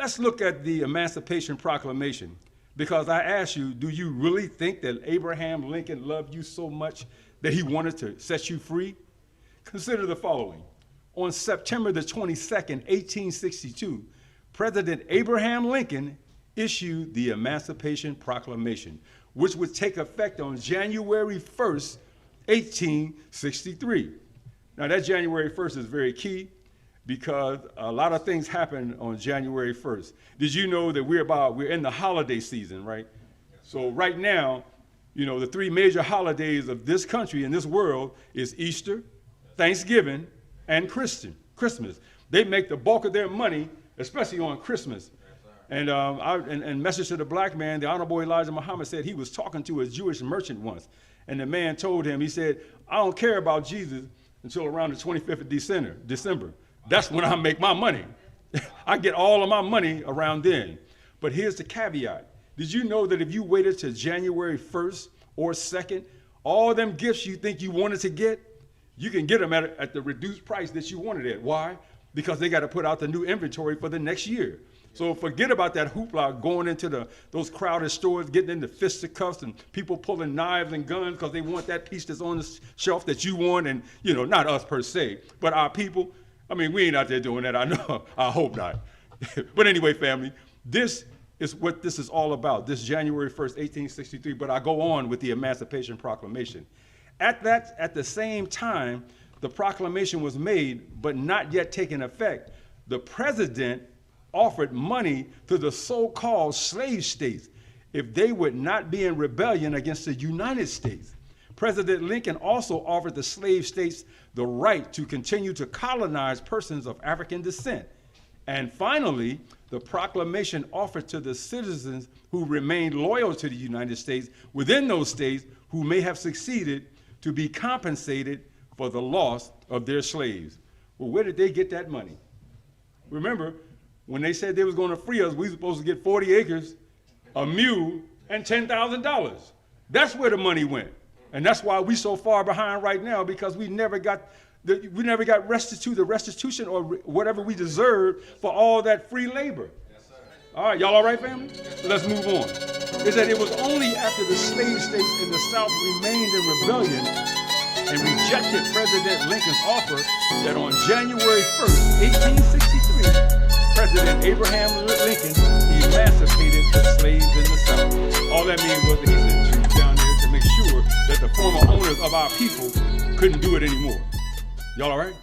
Let's look at the Emancipation Proclamation, because I ask you, do you really think that Abraham Lincoln loved you so much that he wanted to set you free? Consider the following. On September the 22nd, 1862, President Abraham Lincoln issued the Emancipation Proclamation, which would take effect on January 1st, 1863. Now that January 1st is very key because a lot of things happen on January 1st. Did you know that we're in the holiday season, right? So right now, you know, the three major holidays of this country and this world is Easter, Thanksgiving, and Christmas. They make the bulk of their money, especially on Christmas. And Message to the Black Man, the Honorable Elijah Muhammad said he was talking to a Jewish merchant once. And the man told him, he said, I don't care about Jesus until around the 25th of December. That's when I make my money. I get all of my money around then. But here's the caveat. Did you know that if you waited till January 1st or 2nd, all them gifts you think you wanted to get, you can get them at the reduced price that you wanted it. Why? Because they got to put out the new inventory for the next year. So forget about that hoopla going into those crowded stores, getting into fisticuffs and people pulling knives and guns because they want that piece that's on the shelf that you want, and, you know, not us per se, but our people. I mean, we ain't out there doing that, I know. I hope not. But anyway, family, this is what this is all about, this January 1st, 1863. But I go on with the Emancipation Proclamation. At the same time, the proclamation was made, but not yet taken effect. The president offered money to the so-called slave states if they would not be in rebellion against the United States. President Lincoln also offered the slave states the right to continue to colonize persons of African descent. And finally, the proclamation offered to the citizens who remained loyal to the United States within those states who may have succeeded to be compensated for the loss of their slaves. Well, where did they get that money? Remember, when they said they was going to free us, we were supposed to get 40 acres, a mule, and $10,000. That's where the money went. And that's why we so far behind right now, because we never got the restitution or whatever we deserved for all that free labor. Yes, sir. All right, y'all all right, family? Let's move on. Is that it was only after the slave states in the South remained in rebellion and rejected President Lincoln's offer that on January 1st, 1863, President Abraham Lincoln emancipated the slaves in the South. All that means was that he sent troops down there to make sure that the former owners of our people couldn't do it anymore. Y'all all right?